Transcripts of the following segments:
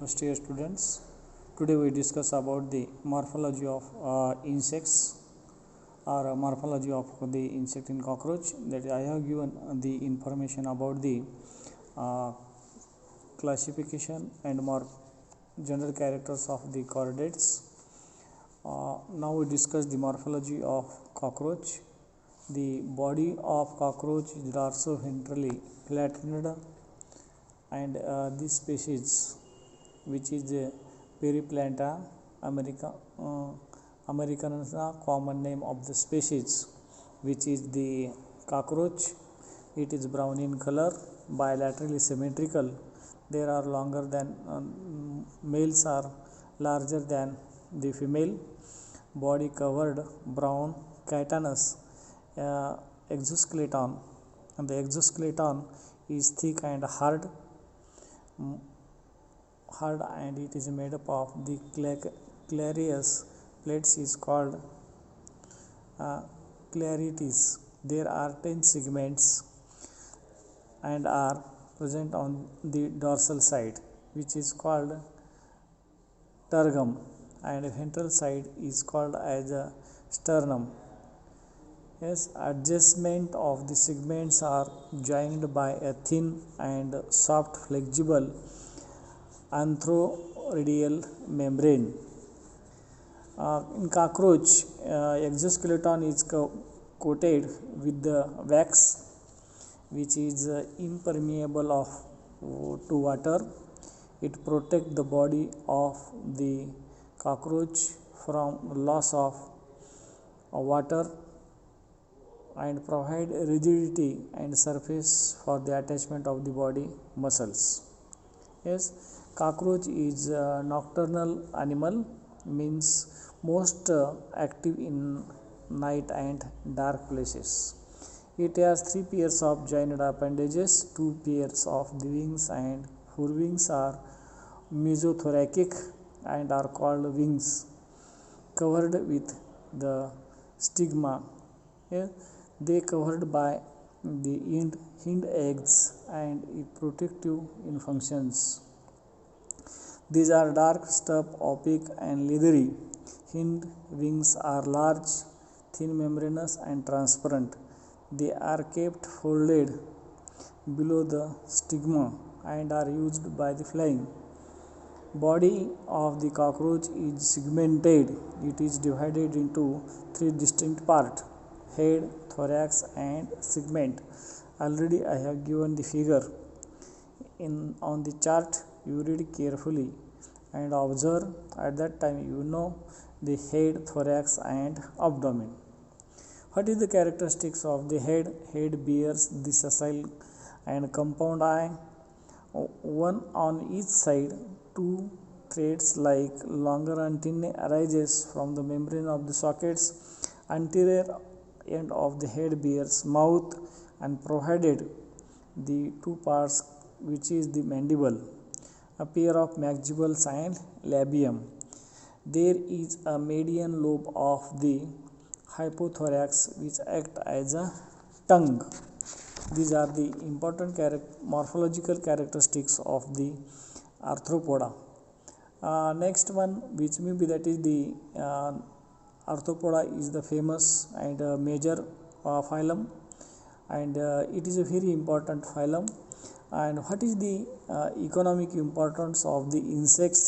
first year students. Today we discuss about the morphology of insects or morphology of the insect in cockroach. That I have given the information about the uh, classification and more general characters of the chordates. Now we discuss the morphology of cockroach. The body of cockroach is dorso-ventrally flattened, and this species, which is the Periplanta americana, common name of the species, which is the cockroach. It is brown in color, bilaterally symmetrical. There are longer than males are larger than the female. Body covered brown chitinous exoskeleton, and the exoskeleton is thick and hard, and it is made up of the clarius plates is called clarities. There are 10 segments and are present on the dorsal side, which is called tergum, and ventral side is called as a sternum. Yes, adjustment of the segments are joined by a thin and soft flexible anthroradial membrane. In cockroach, exoskeleton is coated with the wax, which is impermeable to water. It protects the body of the cockroach from loss of water and provide rigidity and surface for the attachment of the body muscles. Yes, cockroach is a nocturnal animal, means most active in night and dark places. It has 3 pairs of joined appendages, 2 pairs of the wings, and forewings are mesothoracic and are called wings, covered with the stigma. Yeah, they covered by the hind eggs and it protective in functions. These are dark stuff, opaque and leathery. Hind wings are large, thin, membranous and transparent. They are kept folded below the stigma and are used by the flying. Body of the cockroach is segmented. It is divided into 3 distinct parts: head, thorax and segment. Already I have given the figure on the chart. You read carefully and observe. At that time you know the head, thorax and abdomen. What is the characteristics of the head? Head bears the sessile and compound eye, one on each side. 2 threads like longer antennae arises from the membrane of the sockets. Anterior end of the head bears mouth and provided the 2 parts, which is the mandible, a pair of maxillas and labium. There is a median lobe of the hypothorax which act as a tongue. These are the important morphological characteristics of the arthropoda. Next one, which may be, that is the arthropoda is the famous and major phylum, and it is a very important phylum. And what is the economic importance of the insects?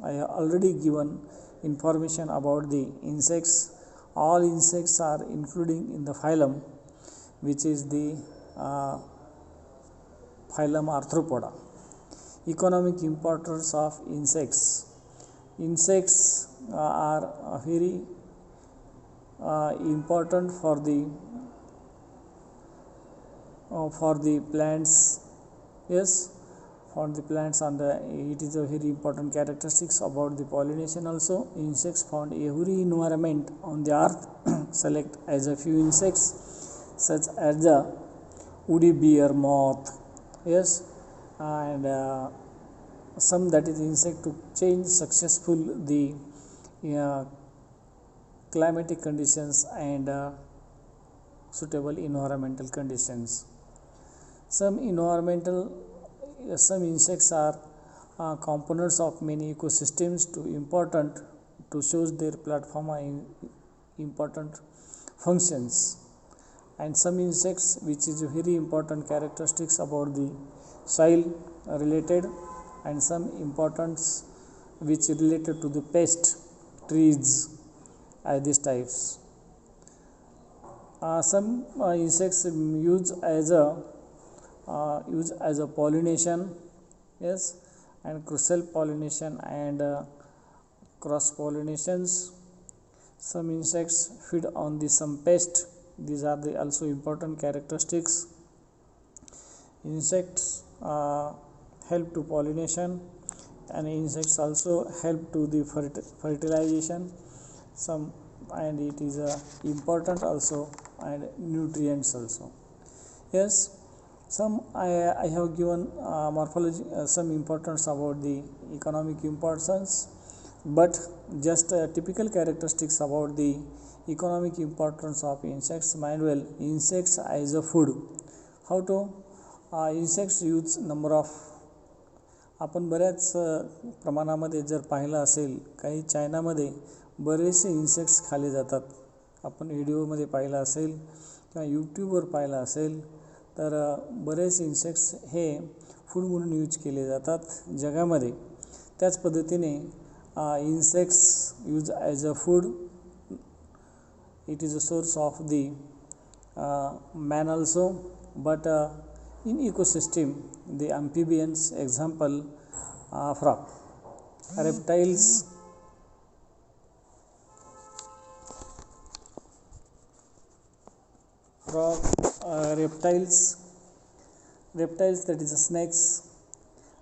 I have already given information about the insects. All insects are including in the phylum, which is the phylum arthropoda. Economic importance of insects. Insects are very important for the plants. Yes, for the plants, and it is a very important characteristics about the pollination also. Insects found every environment on the earth. Select as a few insects such as the woody bear moth. Yes, and some, that is insect to change successful the climatic conditions and suitable environmental conditions. Some insects are components of many ecosystems to important to show their platform and important functions. And some insects which is very important characteristics about the soil related, and some importance which related to the pest trees are these types. Some insects use as a pollination, yes, and crucial pollination and cross pollinations. Some insects feed on the some pest. These are the also important characteristics. Insects help to pollination, and insects also help to the fertilization. Some, and it is important also, and nutrients also. Yes, some I have given morphology some importance about the economic importance, but just typical characteristics about the economic importance of insects. Mind well, insects as a food. How to insects use number of, आपण बऱ्याच प्रमाणामध्ये जर पाहिलं असेल, काही चायनामध्ये बरेचसे insects खाल्ले जातात. आपण व्हिडिओमध्ये पाहिलं असेल किंवा यूट्यूबवर पाहिलं असेल, तर बरेच इन्सेक्ट्स हे फूड म्हणून यूज केले जातात जगामध्ये. त्याच पद्धतीने insects use as a food. It is a source of the man also, but in ecosystem the amphibians, example frog, reptiles, reptiles, that is snakes,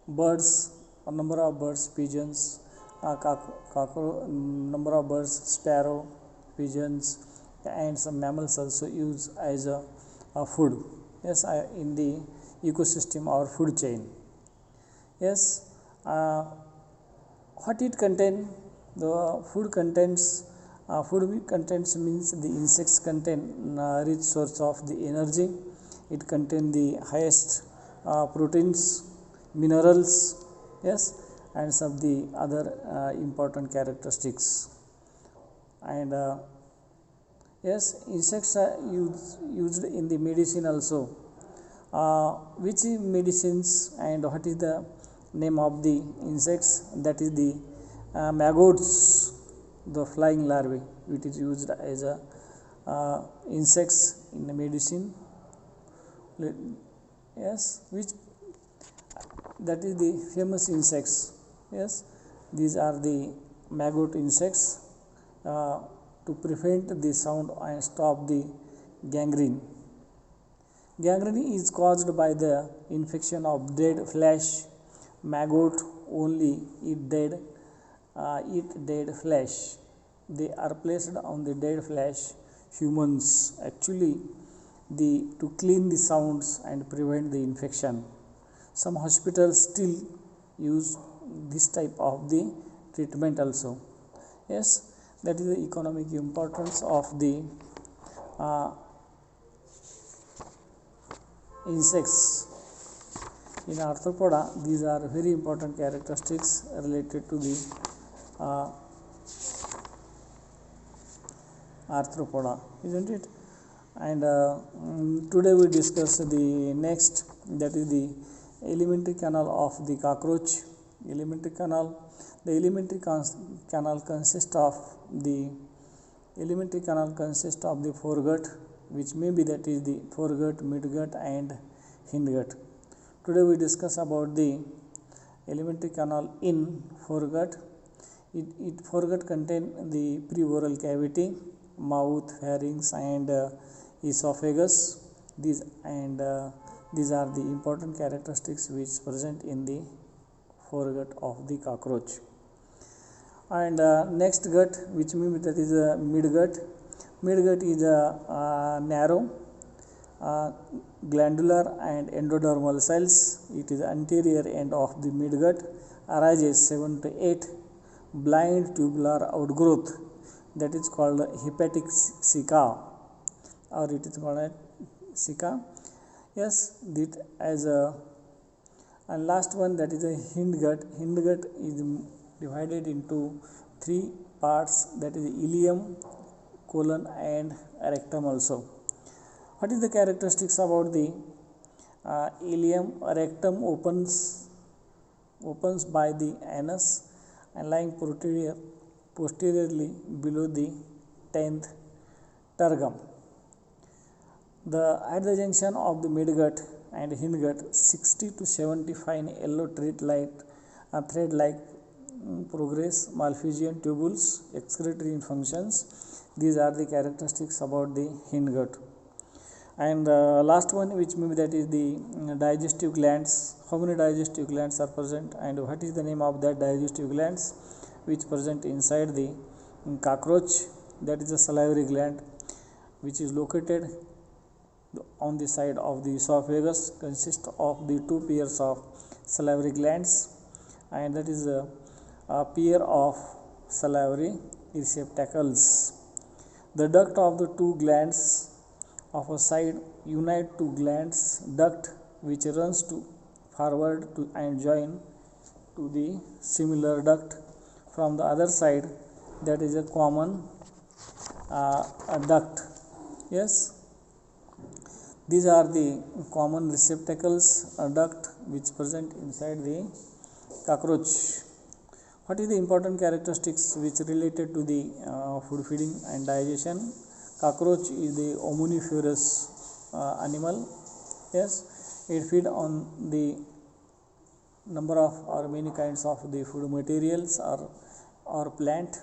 birds, a number of birds, pigeons, number of birds, sparrow, pigeons, and some mammals also use as a food. Yes, in the ecosystem or food chain. Yes, what it contain? The food contains means the insects contain rich source of the energy. It contain the highest proteins, minerals, yes, and some of the other important characteristics. And yes, insects are used in the medicine also. Which medicines and what is the name of the insects? That is the maggots, the flying larvae, which is used as a insects in the medicine. Yes, which that is the famous insects. Yes, these are the maggot insects. To prevent the sound and stop the gangrene. Gangrene is caused by the infection of dead flesh. Maggot only eat dead flesh. They are placed on the dead flesh. Humans actually to clean the sounds and prevent the infection. Some hospitals still use this type of the treatment also. Yes, that is the economic importance of the insects. In arthropoda, these are very important characteristics related to the arthropoda, isn't it? And today we discuss the next, that is the alimentary canal of the cockroach. Alimentary canal. The alimentary canal consists of the foregut, which may be that is the foregut, midgut, and hindgut. Today we discuss about the alimentary canal in foregut. Foregut contain the preoral cavity, mouth, pharynx, and esophagus. These are the important characteristics which present in the foregut of the cockroach. And next gut, which means that is a midgut. Midgut is a narrow glandular and endodermal cells. It is anterior end of the midgut. Arises 7 to 8 blind tubular outgrowth, that is called hepatic cica, or it is called cica. Yes, it as a And last one, that is a hindgut. Hindgut is divided into three parts, that is ileum, colon and rectum also. What is the characteristics about the ileum? Rectum opens by the anus and lying posteriorly below the 10th tergum. At the junction of the midgut and hindgut, 60 to 70 fine yellow thread-like progress, Malpighian tubules, excretory functions. These are the characteristics about the hindgut. And last one, which may be, that is the digestive glands. How many digestive glands are present, and what is the name of that digestive glands which present inside the cockroach? That is the salivary gland, which is located on the side of the esophagus, consists of the two pairs of salivary glands, and that is a pair of salivary receptacles. The duct of the two glands of a side unite to glands duct, which runs forward and join to the similar duct from the other side. That is a common duct. Yes, these are the common receptacles, duct, which present inside the cockroach. What is the important characteristics which related to the food feeding and digestion? Cockroach is the omnivorous animal. Yes, it feed on the number of or many kinds of the food materials or plant,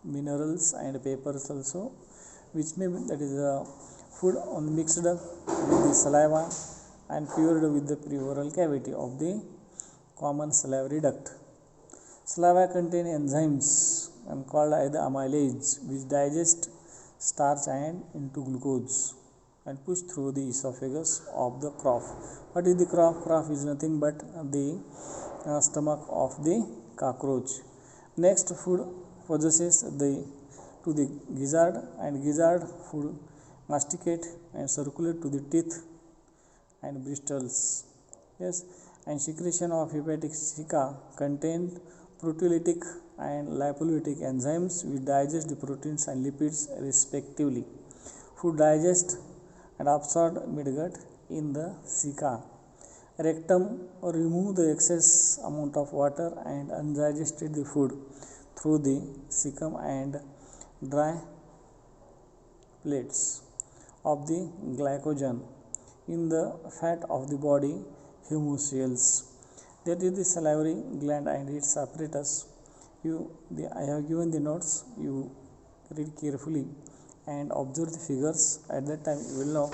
minerals and papers also, which may be, that is food mixed with the saliva and poured with the preoral cavity of the common salivary duct. Saliva contain enzymes and called either amylase, which digest starch and into glucose and push through the esophagus of the crop. What is the crop? Crop is nothing but the stomach of the cockroach. Next, food possesses to the gizzard, and gizzard food masticate and circulate to the teeth and bristles. Yes, and secretion of hepatic ceca contain proteolytic and lipolytic enzymes which digest the proteins and lipids respectively. Food digest and absorbed midgut in the ceca. Rectum remove the excess amount of water and undigested the food through the cecum and dry plates of the glycogen in the fat of the body, hemocoels. That is the salivary gland and its apparatus. I have given the notes. You read carefully and observe the figures. At that time, you will know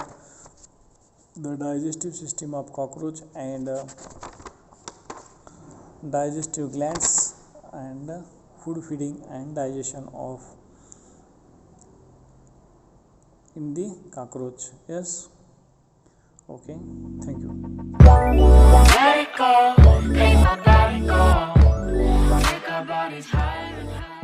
the digestive system of cockroach and digestive glands and food feeding and digestion of in the cockroach. Yes. Okay. Thank you. Let it go, make my body go. Make our bodies higher and higher.